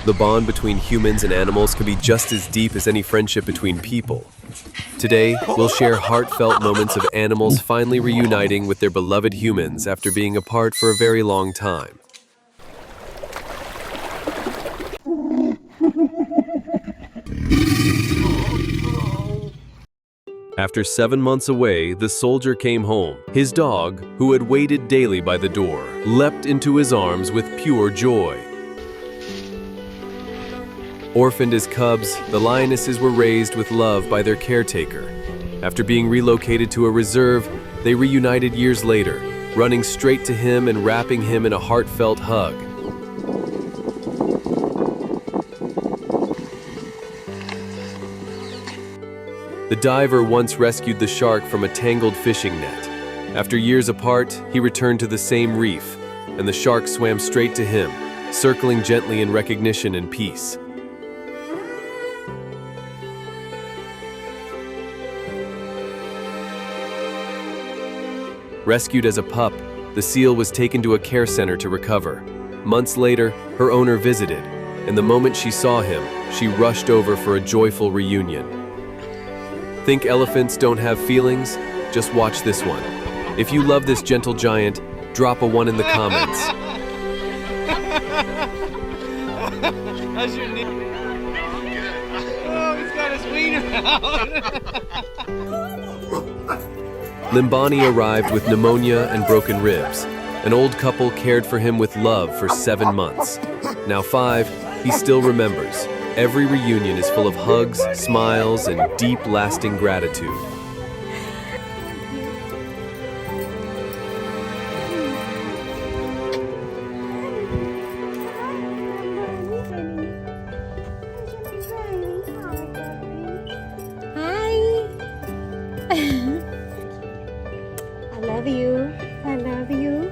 The bond between humans and animals can be just as deep as any friendship between people. Today, we'll share heartfelt moments of animals finally reuniting with their beloved humans after being apart for a very long time. After 7 months away, the soldier came home. His dog, who had waited daily by the door, leapt into his arms with pure joy. Orphaned as cubs, the lionesses were raised with love by their caretaker. After being relocated to a reserve, they reunited years later, running straight to him and wrapping him in a heartfelt hug. The diver once rescued the shark from a tangled fishing net. After years apart, he returned to the same reef, and the shark swam straight to him, circling gently in recognition and peace. Rescued as a pup, the seal was taken to a care center to recover. Months later, her owner visited, and the moment she saw him, she rushed over for a joyful reunion. Think elephants don't have feelings? Just watch this one. If you love this gentle giant, drop a 1 in the comments. How's your knee? Oh, he's got his wiener out. Limbani arrived with pneumonia and broken ribs. An old couple cared for him with love for 7 months. Now 5, he still remembers. Every reunion is full of hugs, smiles, and deep, lasting gratitude. Hi. I love you. I love you.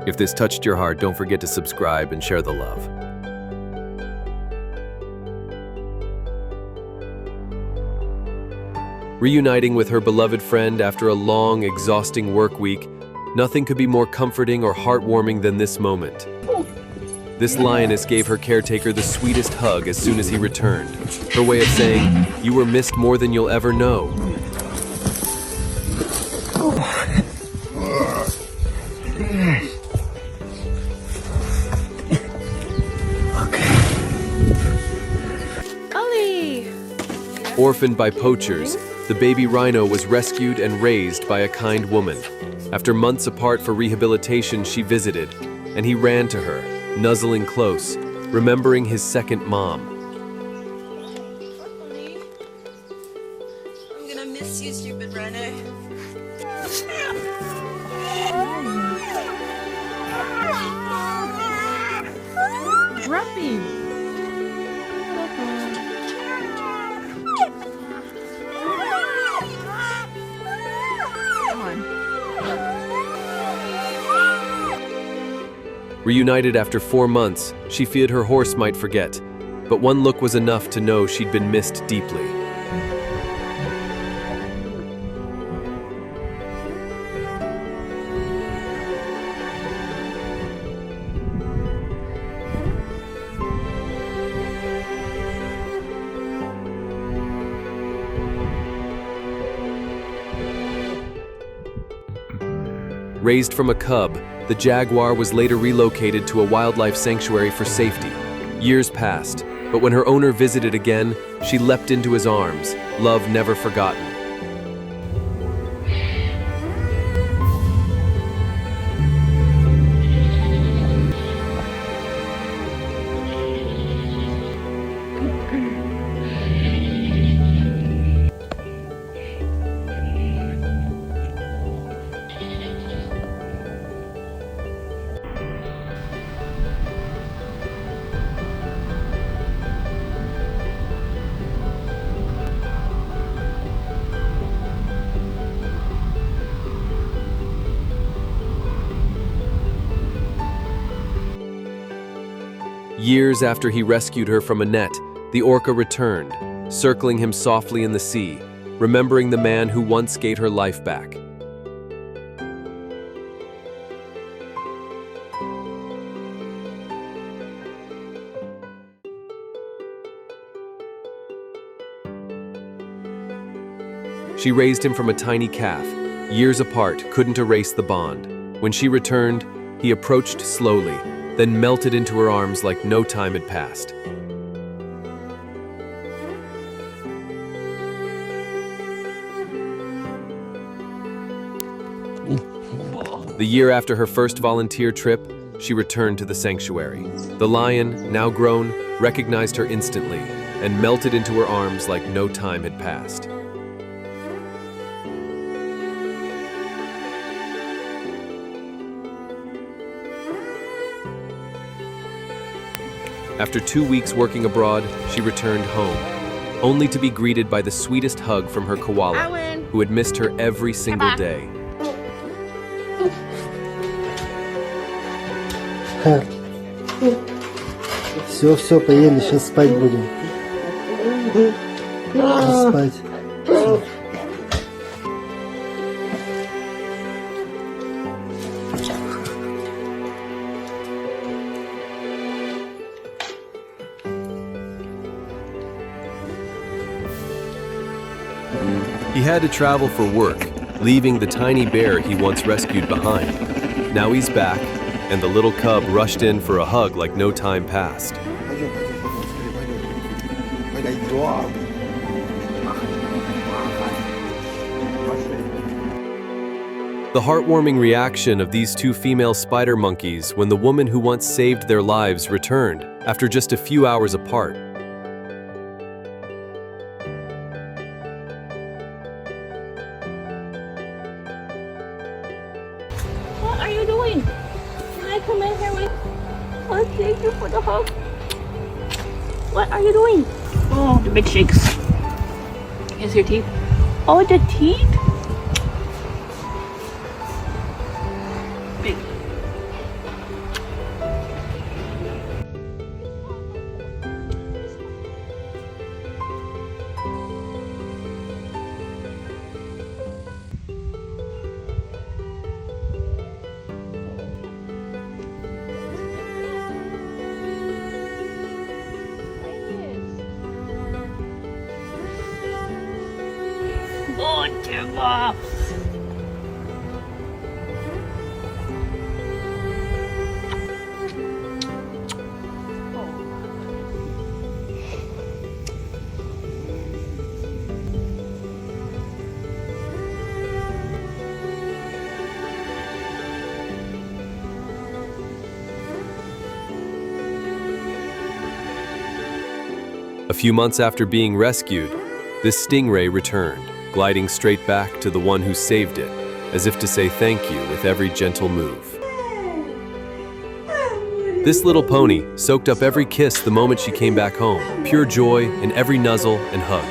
If this touched your heart, don't forget to subscribe and share the love. Reuniting with her beloved friend after a long, exhausting work week, nothing could be more comforting or heartwarming than this moment. This lioness gave her caretaker the sweetest hug as soon as he returned, her way of saying, "You were missed more than you'll ever know." Cuddly. Orphaned by poachers, the baby rhino was rescued and raised by a kind woman. After months apart for rehabilitation, she visited, and he ran to her, nuzzling close, remembering his second mom. I'm gonna miss you, stupid rhino. Grumpy. Come on. Reunited after 4 months, she feared her horse might forget, but one look was enough to know she'd been missed deeply. Raised from a cub, the jaguar was later relocated to a wildlife sanctuary for safety. Years passed, but when her owner visited again, she leapt into his arms, love never forgotten. Years after he rescued her from a net, the orca returned, circling him softly in the sea, remembering the man who once gave her life back. She raised him from a tiny calf. Years apart couldn't erase the bond. When she returned, he approached slowly, then melted into her arms like no time had passed. The year after her first volunteer trip, she returned to the sanctuary. The lion, now grown, recognized her instantly and melted into her arms like no time had passed. After 2 weeks working abroad, she returned home, only to be greeted by the sweetest hug from her koala, who had missed her every single day. Все, поели, сейчас спать будем. Спать. Всё. He had to travel for work, leaving the tiny bear he once rescued behind. Now he's back, and the little cub rushed in for a hug like no time passed. The heartwarming reaction of these two female spider monkeys when the woman who once saved their lives returned after just a few hours apart. What are you doing? Can I come in here with? Oh, thank you for the hug. What are you doing? Oh, the big shakes. Here's your teeth. Oh, the teeth? Big. Oh, Timba! A few months after being rescued, this stingray returned, gliding straight back to the one who saved it, as if to say thank you with every gentle move. This little pony soaked up every kiss the moment she came back home, pure joy in every nuzzle and hug.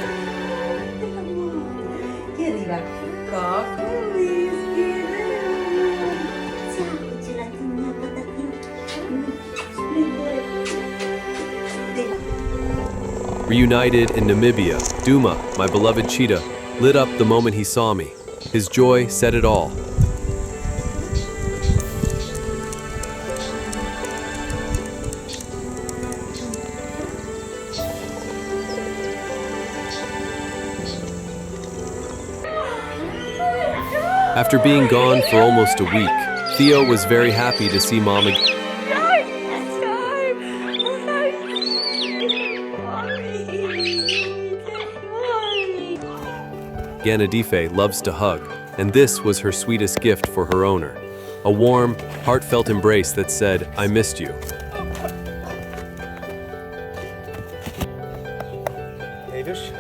Reunited in Namibia, Duma, my beloved cheetah, lit up the moment he saw me. His joy said it all. After being gone for almost a week, Theo was very happy to see Mom again. Ganadife loves to hug, and this was her sweetest gift for her owner. A warm, heartfelt embrace that said, "I missed you." Davis?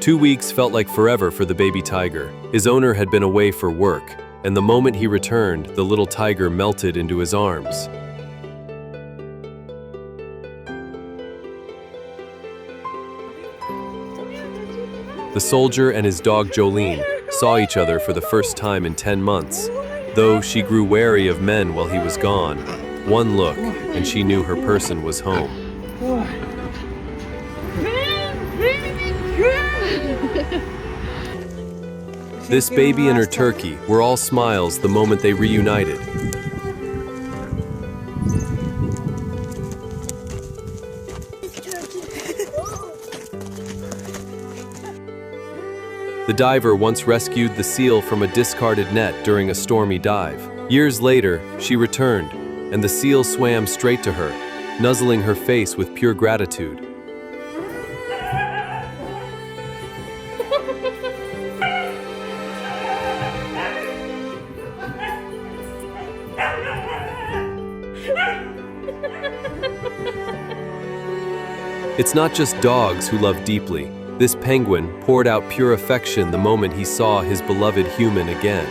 2 weeks felt like forever for the baby tiger. His owner had been away for work, and the moment he returned, the little tiger melted into his arms. The soldier and his dog Jolene saw each other for the first time in 10 months. Though she grew wary of men while he was gone, one look and she knew her person was home. This baby and her turkey were all smiles the moment they reunited. The diver once rescued the seal from a discarded net during a stormy dive. Years later, she returned, and the seal swam straight to her, nuzzling her face with pure gratitude. It's not just dogs who love deeply. This penguin poured out pure affection the moment he saw his beloved human again.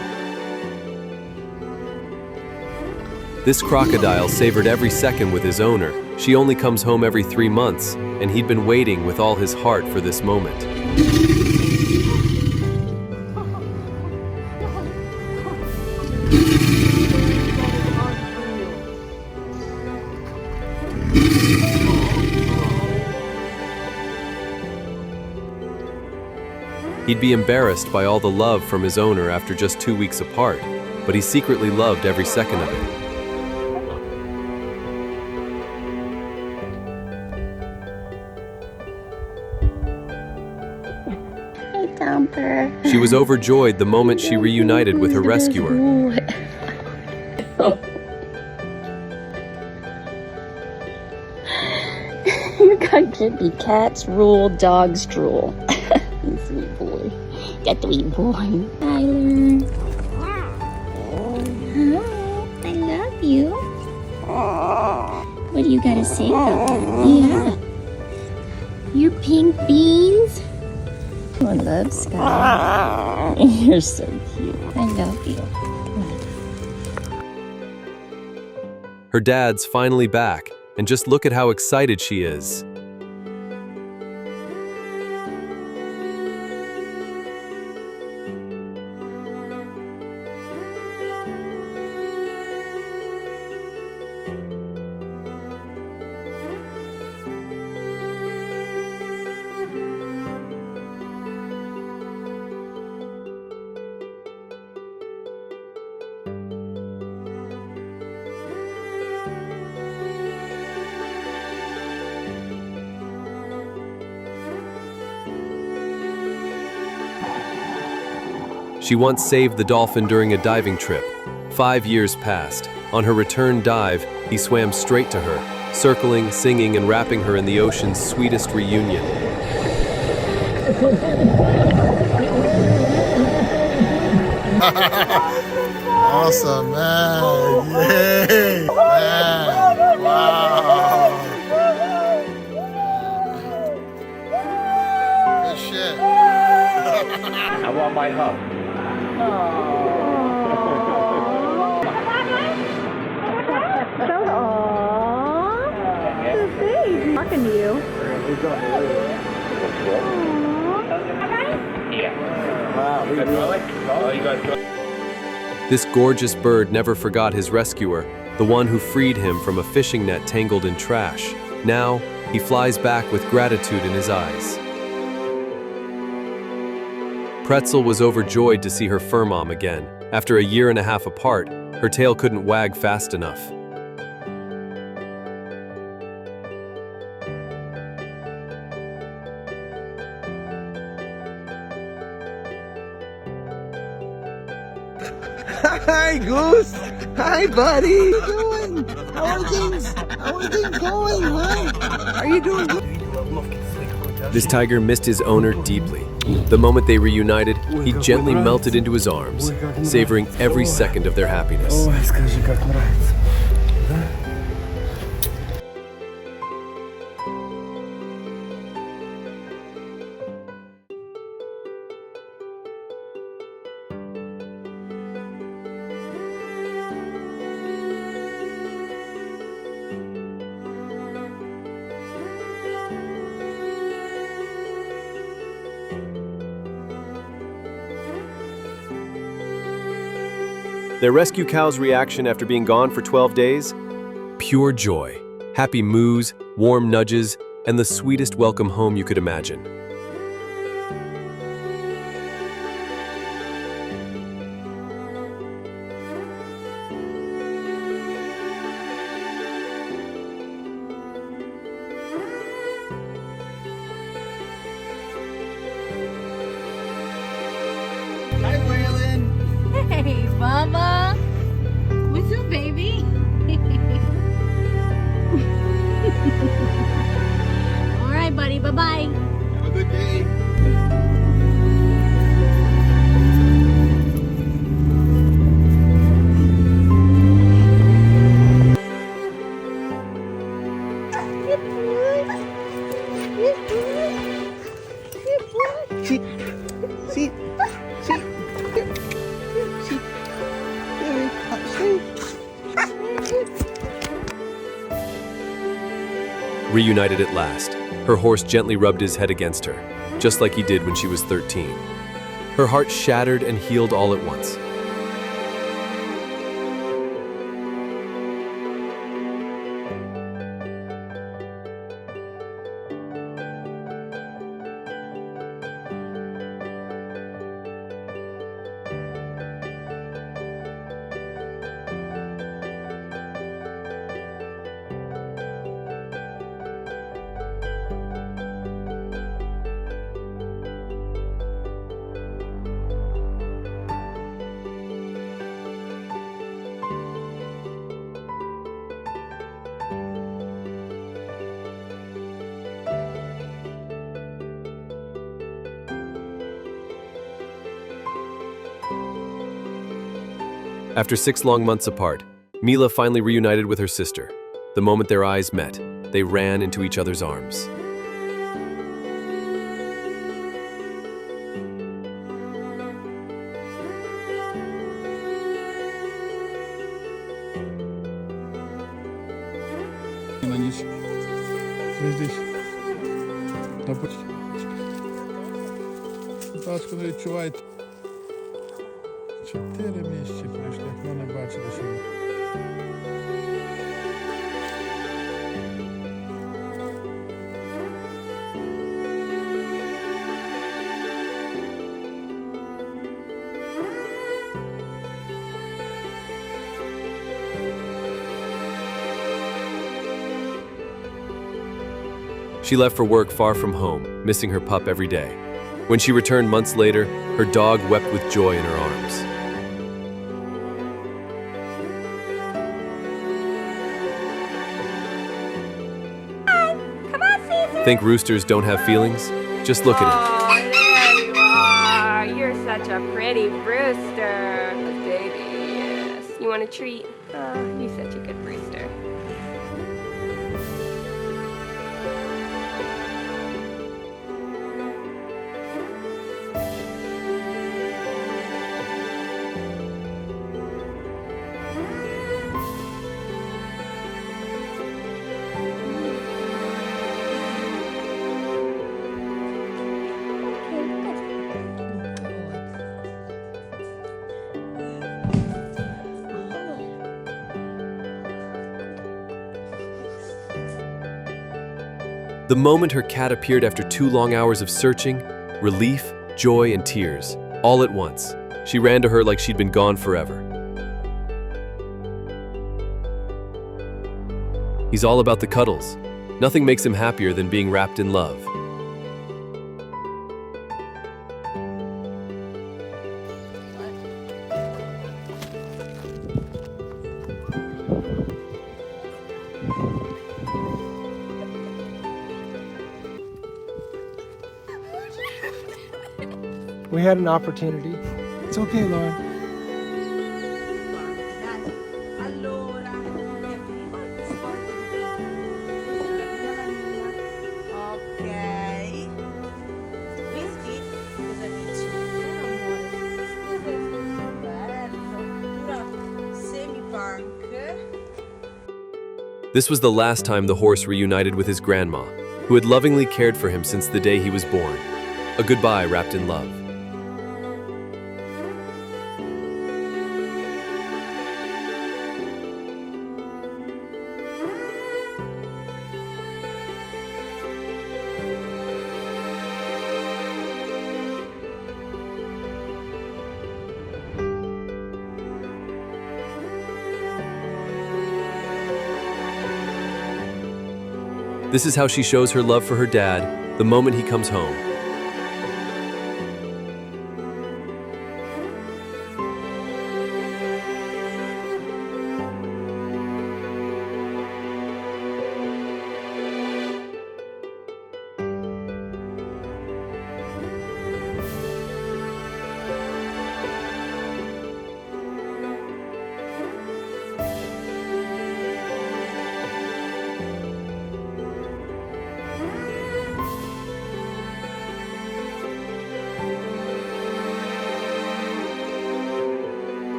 This crocodile savored every second with his owner. She only comes home every 3 months, and he'd been waiting with all his heart for this moment. He'd be embarrassed by all the love from his owner after just 2 weeks apart, but he secretly loved every second of it. Hey, Thumper. She was overjoyed the moment she reunited with her rescuer. You got Gimpy. Cats rule, dogs drool. You sweet boy. That sweet boy. Tyler. I love you. What do you gotta say about that? Yeah. You pink beans. I love Sky. You're so cute. I love you. Her dad's finally back, and just look at how excited she is. She once saved the dolphin during a diving trip. 5 years passed. On her return dive, he swam straight to her, circling, singing, and wrapping her in the ocean's sweetest reunion. Awesome, man. Yay, man. Wow. Good shit. I want my hug. Talking to you. This gorgeous bird never forgot his rescuer, the one who freed him from a fishing net tangled in trash. Now, he flies back with gratitude in his eyes. Pretzel was overjoyed to see her fur mom again. After a 1.5 years apart, her tail couldn't wag fast enough. Hi, Goose. Hi, buddy. How you doing? How are things? How are things going, huh? Are you doing good? This tiger missed his owner deeply. The moment they reunited, he gently melted into his arms, savoring every second of their happiness. Ой, скажи, как нравится. Their rescue cow's reaction after being gone for 12 days? Pure joy, happy moos, warm nudges, and the sweetest welcome home you could imagine. Bubba. What's up, baby? All right, buddy. Bye-bye. Have a good day. See, see, see, see. Reunited at last, her horse gently rubbed his head against her, just like he did when she was 13. Her heart shattered and healed all at once. After 6 long months apart, Mila finally reunited with her sister. The moment their eyes met, they ran into each other's arms. Тачку не відчуваєте. 4 місяці пройшли, як ми не бачили сьогодні. She left for work far from home, missing her pup every day. When she returned months later, her dog wept with joy in her arms. Think roosters don't have feelings? Just look at him. Oh, there you are. You're such a pretty rooster. Baby, yes. You want a treat? Oh, you're such a good rooster. The moment her cat appeared after 2 long hours of searching, relief, joy, and tears, all at once, she ran to her like she'd been gone forever. He's all about the cuddles. Nothing makes him happier than being wrapped in love. We had an opportunity. It's okay, Lauren. Allora, ok. Whisky? Cosa dici? Bello. Semi-punk. This was the last time the horse reunited with his grandma, who had lovingly cared for him since the day he was born. A goodbye wrapped in love. This is how she shows her love for her dad the moment he comes home.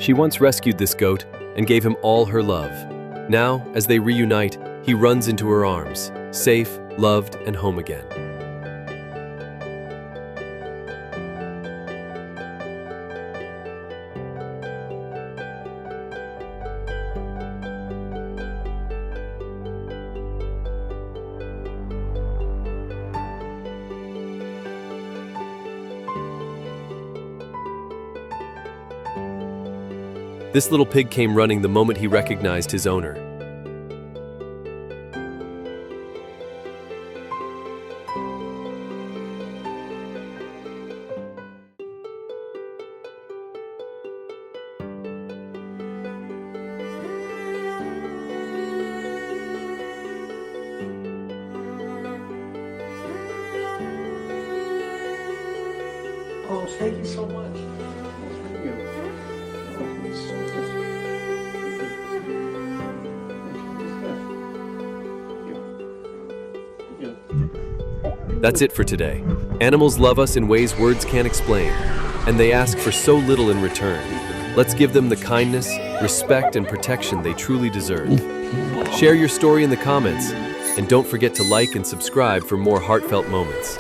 She once rescued this goat and gave him all her love. Now, as they reunite, he runs into her arms, safe, loved, and home again. This little pig came running the moment he recognized his owner. Oh, thank you so much. Oh, thank you. Oh, it's so nice. That's it for today. Animals love us in ways words can't explain, and they ask for so little in return. Let's give them the kindness, respect, and protection they truly deserve. Share your story in the comments, and don't forget to like and subscribe for more heartfelt moments.